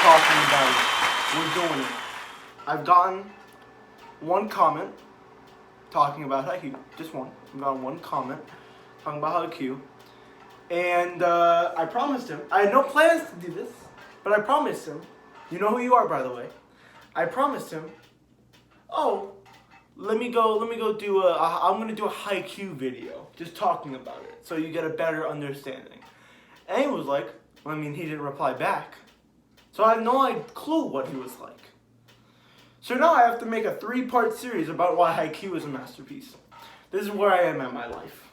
talking about it. We're doing it. I've gotten one comment talking about Haikyuu. Just one. I've gotten one comment talking about Haikyuu. And I promised him. I had no plans to do this, but I promised him. You know who you are, by the way. I promised him. Oh, let me go do I'm gonna do a Haikyuu video, just talking about it, so you get a better understanding. And he was like, well, I mean, he didn't reply back, so I have no clue what he was like. So now I have to make a 3-part series about why Haikyuu is a masterpiece. This is where I am in my life.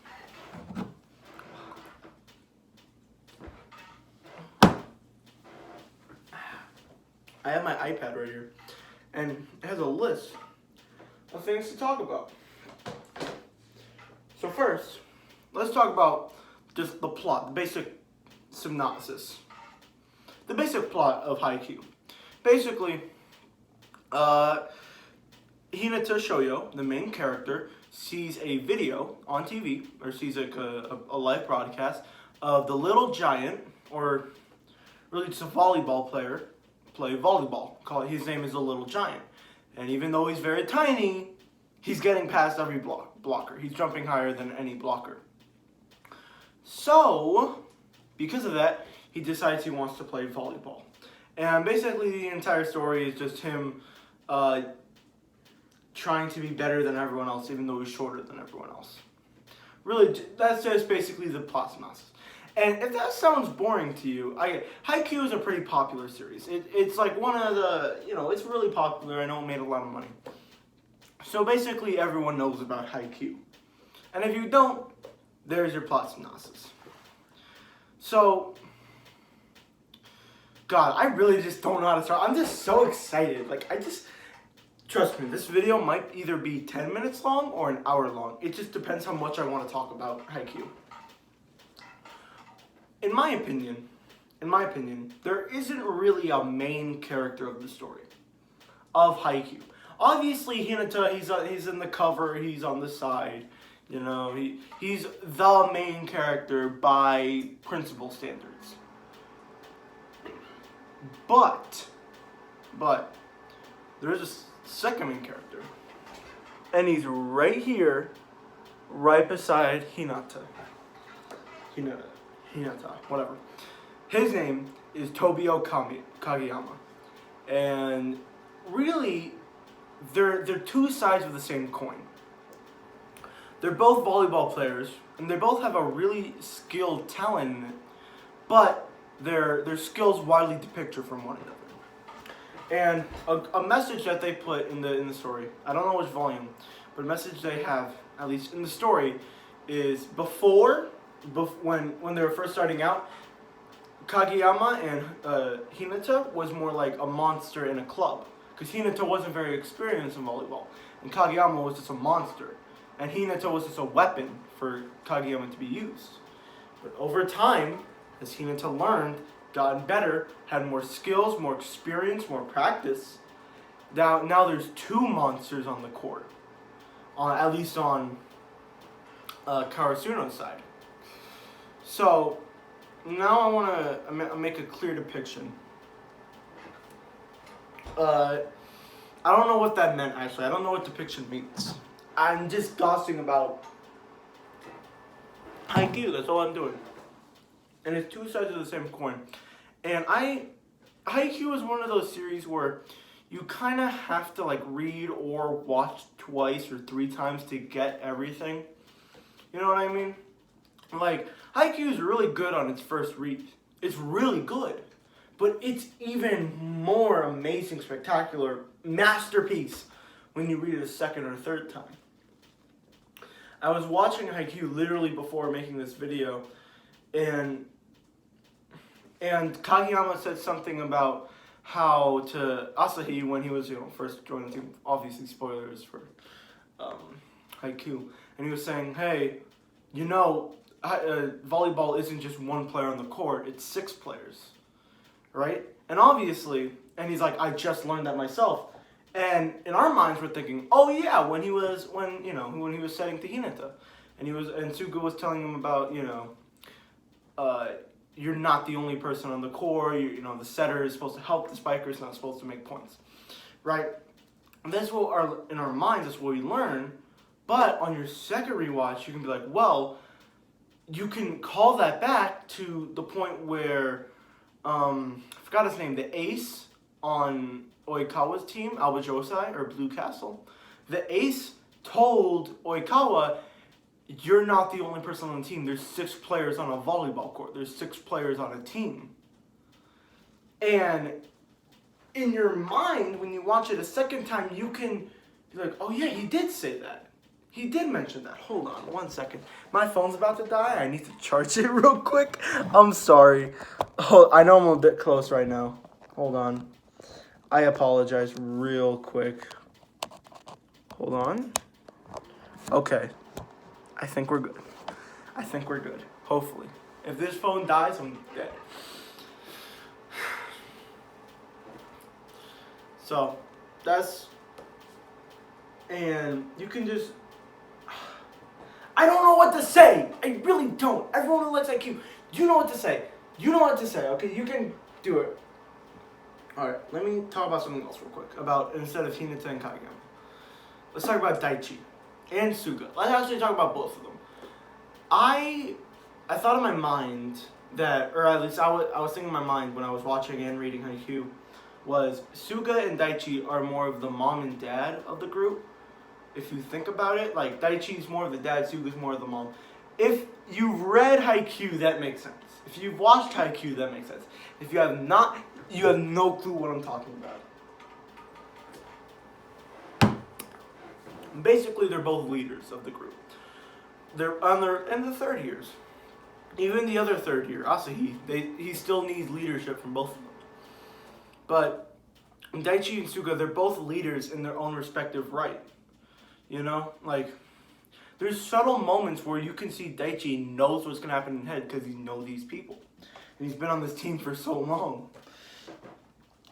I have my iPad right here, and it has a list of things to talk about. So first, let's talk about just the plot, the basic synopsis. The basic plot of Haikyuu. Basically, Hinata Shoyo, the main character, sees a video on TV, or sees like a live broadcast of the little giant, or really just a volleyball player, play volleyball. His name is the Little Giant. And even though he's very tiny, he's getting past every blocker. He's jumping higher than any blocker. So, because of that, he decides he wants to play volleyball. And basically the entire story is just him trying to be better than everyone else, even though he's shorter than everyone else. Really, that's just basically the plot synopsis. And if that sounds boring to you, Haikyuu is a pretty popular series. It's like one of the, it's really popular. I know it made a lot of money. So basically everyone knows about Haikyuu. And if you don't, there's your plot synopsis. So, God, I really just don't know how to start. I'm just so excited. Trust me, this video might either be 10 minutes long or an hour long. It just depends how much I want to talk about Haikyuu. In my opinion, there isn't really a main character of the story of Haikyuu. Obviously, Hinata, he's in the cover, he's on the side. He's the main character by principal standards. But there is a second main character, and he's right here, right beside Hinata, whatever. His name is Tobio Kageyama. And really, they're two sides of the same coin. They're both volleyball players, and they both have a really skilled talent in it, but their skills widely differ from one another. And a message that they put in the story, I don't know which volume, but a message they have, at least in the story, is when they were first starting out, Kageyama and Hinata was more like a monster in a club. Because Hinata wasn't very experienced in volleyball. And Kageyama was just a monster. And Hinata was just a weapon for Kageyama to be used. But over time, as Hinata learned, gotten better, had more skills, more experience, more practice, now there's two monsters on the court. At least on Karasuno's side. So, now I want to make a clear depiction. I don't know what that meant, actually. I don't know what depiction means. I'm just gossiping about Haikyuu. That's all I'm doing. And it's two sides of the same coin. And Haikyuu is one of those series where you kind of have to read or watch twice or 3 times to get everything. You know what I mean? Haikyuu is really good on its first read. It's really good. But it's even more amazing, spectacular, masterpiece when you read it a second or third time. I was watching Haikyuu literally before making this video, and Kageyama said something about how to Asahi, when he was first joining the team, obviously spoilers for Haikyuu, and he was saying, hey, volleyball isn't just one player on the court, it's 6 players, right? And obviously, and he's like, I just learned that myself. And in our minds, we're thinking, oh yeah, when he was setting to Hinata, and Suga was telling him about, you're not the only person on the court. You know, the setter is supposed to help the spiker. It's not supposed to make points, right? And that's what in our minds, that's what we learn. But on your second rewatch, you can be like, well, you can call that back to the point where, I forgot his name, the ace on Oikawa's team, Awajosai, or Blue Castle. The ace told Oikawa, you're not the only person on the team. There's 6 players on a volleyball court. There's 6 players on a team. And in your mind, when you watch it a second time, you can be like, oh yeah, he did say that. He did mention that. Hold on 1 second. My phone's about to die. I need to charge it real quick. I'm sorry. Oh, I know I'm a bit close right now. Hold on. I apologize real quick. Hold on. Okay. I think we're good. I think we're good. Hopefully. If this phone dies, I'm dead. So, that's... And you can just... I don't know what to say. I really don't. Everyone who likes Haikyuu, you know what to say. You know what to say, okay? You can do it. Alright, let me talk about something else real quick. About, instead of Hinata and Kageyama. Let's talk about Daichi and Suga. Let's actually talk about both of them. I thought in my mind that, or at least I was thinking in my mind when I was watching and reading Haikyuu, was Suga and Daichi are more of the mom and dad of the group. If you think about it, like Daichi's more of the dad, Suga's more of the mom. If you've read Haikyuu, that makes sense. If you've watched Haikyuu, that makes sense. If you have not, you have no clue what I'm talking about. Basically, they're both leaders of the group. They're in the third years. Even the other third year, Asahi, he still needs leadership from both of them. But Daichi and Suga, they're both leaders in their own respective right. You know, like, there's subtle moments where you can see Daichi knows what's going to happen in his head because he knows these people. And he's been on this team for so long.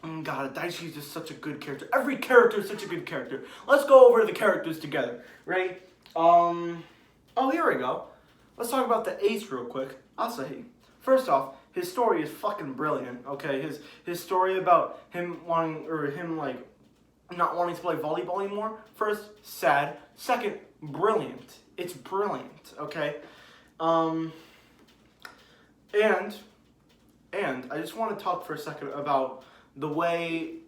And God, Daichi's just such a good character. Every character is such a good character. Let's go over the characters together, right? Oh, here we go. Let's talk about the ace real quick, Asahi. First off, his story is fucking brilliant, okay? His story about him wanting, or him, like, not wanting to play volleyball anymore. First, sad. Second, brilliant. It's brilliant, okay? And I just want to talk for a second about the way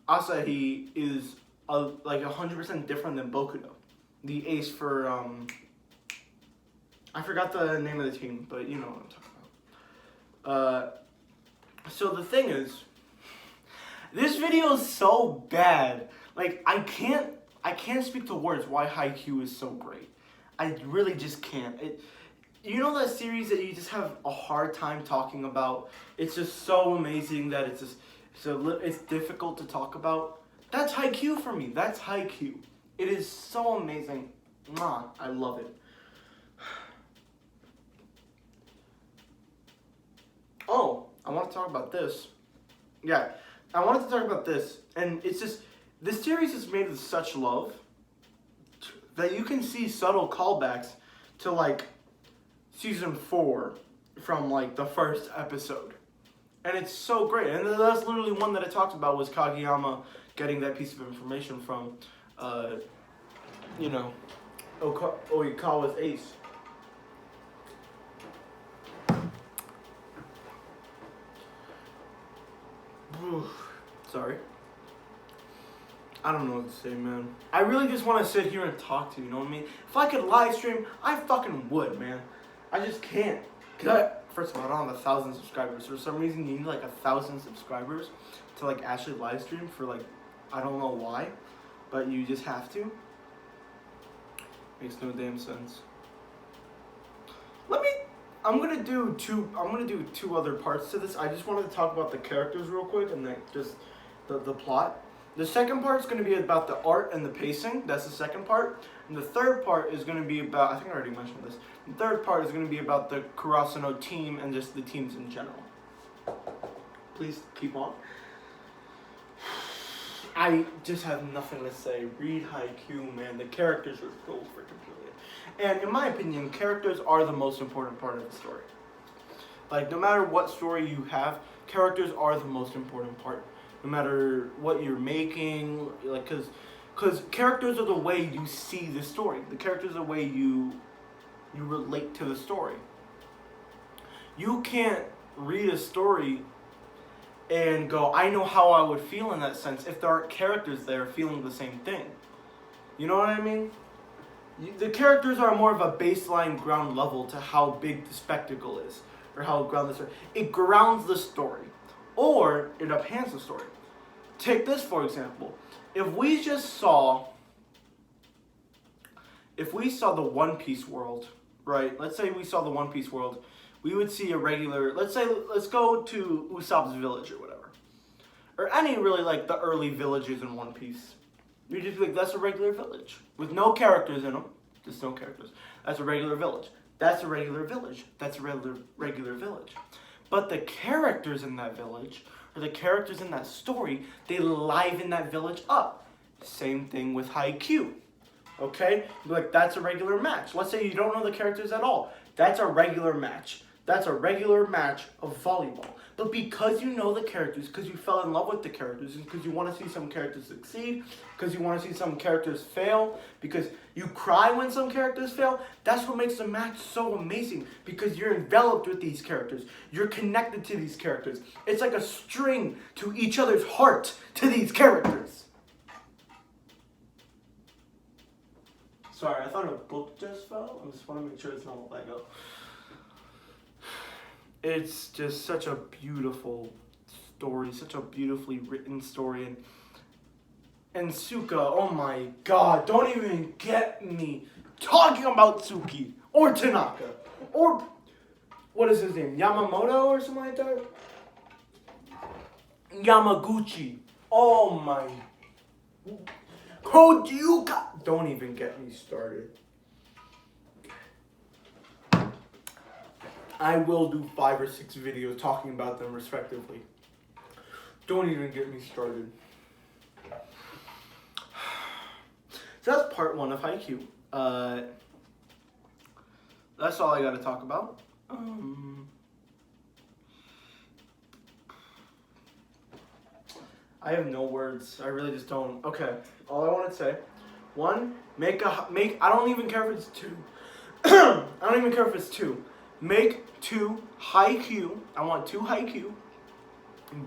Asahi is like 100% different than Bokudo. The ace for, I forgot the name of the team, but you know what I'm talking about. So the thing is, this video is so bad. Like, I can't speak to words why Haikyuu is so great. I really just can't. You know that series that you just have a hard time talking about? It's just so amazing that it's difficult to talk about. That's Haikyuu for me. That's Haikyuu. It is so amazing. Mwah, I love it. Oh, I want to talk about this. Yeah, I wanted to talk about this. And it's just, this series is made with such love that you can see subtle callbacks to, like, season 4 from, like, the first episode. And it's so great. And that's literally one that I talked about, was Kageyama getting that piece of information from, you know, Oikawa's ace. Sorry. I don't know what to say, man. I really just want to sit here and talk to you, you know what I mean? If I could live stream, I fucking would, man. I just can't. First of all, I don't have 1,000 subscribers. For some reason, you need like 1,000 subscribers to like actually live stream for like, I don't know why, but you just have to. Makes no damn sense. I'm gonna do two other parts to this. I just wanted to talk about the characters real quick and then just the plot. The second part is going to be about the art and the pacing. That's the second part. And the third part is going to be about, I think I already mentioned this. The third part is going to be about the Kurasuno team and just the teams in general. Please keep on. I just have nothing to say. Read Haikyuu, man. The characters are so freaking brilliant. And in my opinion, characters are the most important part of the story. Like, no matter what story you have, characters are the most important part. No matter what you're making, like, because characters are the way you see the story. The characters are the way you relate to the story. You can't read a story and go, I know how I would feel in that sense if there aren't characters there feeling the same thing. You know what I mean? The characters are more of a baseline ground level to how big the spectacle is, or how ground the story. It grounds the story, or it uphands the story. Take this for example. If we saw the One Piece world, right? Let's say we saw the One Piece world, we would see a regular, let's go to Usopp's village or whatever. Or any really like the early villages in One Piece. You just be like, that's a regular village. With no characters in them. Just no characters. That's a regular village. That's a regular village. That's a regular village. But the characters in that village, or the characters in that story, they liven that village up. Same thing with Haikyuu. Okay? Like, that's a regular match. Let's say you don't know the characters at all. That's a regular match. That's a regular match of volleyball. But because you know the characters, because you fell in love with the characters, and because you want to see some characters succeed, because you want to see some characters fail, because you cry when some characters fail, that's what makes the match so amazing. Because you're enveloped with these characters. You're connected to these characters. It's like a string to each other's heart to these characters. Sorry, I thought a book just fell. I just want to make sure it's not a Lego. It's just such a beautiful story, such a beautifully written story. And Suka, oh my god, don't even get me talking about Tsuki or Tanaka or what is his name, Yamamoto or something like that? Yamaguchi. Oh my. Kodyuka. Don't even get me started. I will do 5 or 6 videos talking about them respectively. Don't even get me started. So that's part 1 of Haikyuu. That's all I got to talk about. I have no words. I really just don't. Okay, all I want to say. 1, make. I don't even care if it's 2. I don't even care if it's 2. Make 2 Haikyuu. I want 2 Haikyuu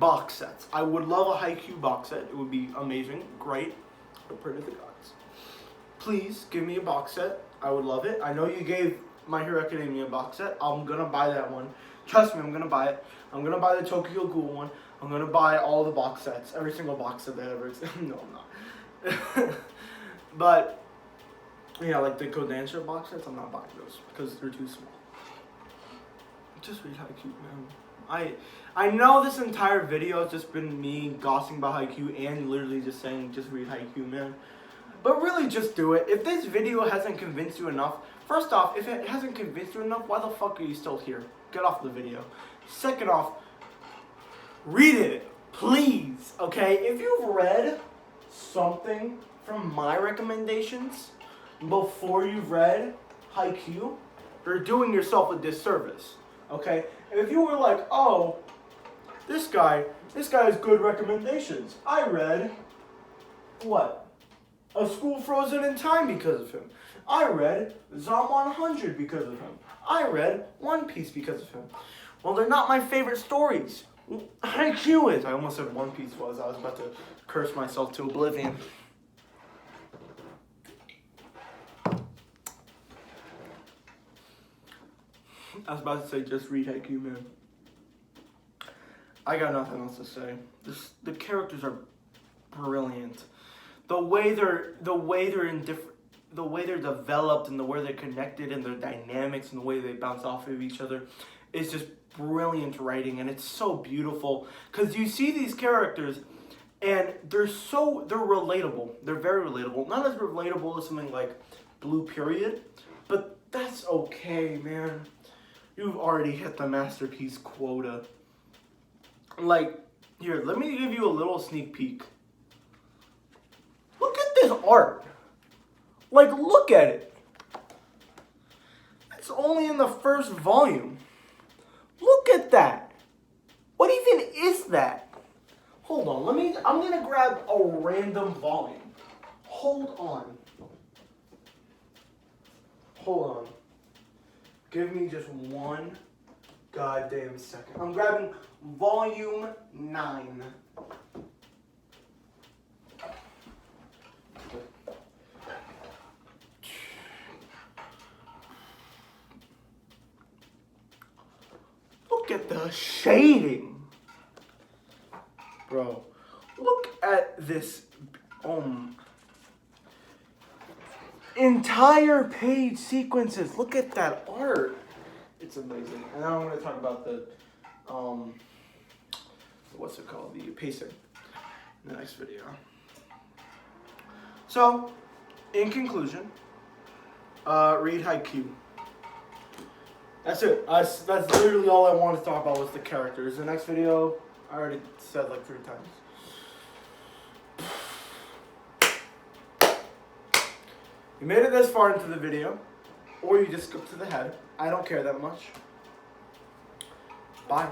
box sets. I would love a Haikyuu box set. It would be amazing. Great. I'll pray to the gods. Please give me a box set. I would love it. I know you gave My Hero Academia box set. I'm going to buy that one. Trust me, I'm going to buy it. I'm going to buy the Tokyo Ghoul one. I'm going to buy all the box sets. Every single box set that ever exists. No, I'm not. But, yeah, like the Kodansha box sets, I'm not buying those because they're too small. Just read Haikyuu, man. I know this entire video has just been me gossiping about Haikyuu and literally just saying just read Haikyuu, man. But really just do it. If this video hasn't convinced you enough, first off, if it hasn't convinced you enough, why the fuck are you still here? Get off the video. Second off, read it, please, okay? If you've read something from my recommendations before you've read Haikyuu, you're doing yourself a disservice. Okay, if you were like, oh, this guy has good recommendations. I read, what? A School Frozen in Time because of him. I read Zom 100 because of him. I read One Piece because of him. Well, they're not my favorite stories. Haikyuu is. I almost said One Piece was. I was about to curse myself to oblivion. I was about to say, just read Haikyuu, man. I got nothing else to say. The characters are brilliant. The way they're developed and the way they're connected and their dynamics and the way they bounce off of each other is just brilliant writing, and it's so beautiful because you see these characters and they're relatable. They're very relatable. Not as relatable as something like Blue Period, but that's okay, man. You've already hit the masterpiece quota. Like, here, let me give you a little sneak peek. Look at this art. Like, look at it. It's only in the first volume. Look Look at that. What even is that? Hold on, I'm gonna grab a random volume. Hold on. Hold on. Give me just one goddamn second. I'm grabbing volume 9. Look at the shading. Bro, look at this entire page sequences. Look at that art. It's amazing. And now I'm going to talk about the what's it called? The pacing in the next video. So, in conclusion, read Haikyuu. That's it. That's literally all I wanted to talk about was the characters. The next video, I already said like 3 times. You made it this far into the video, or you just skipped to the head. I don't care that much. Bye.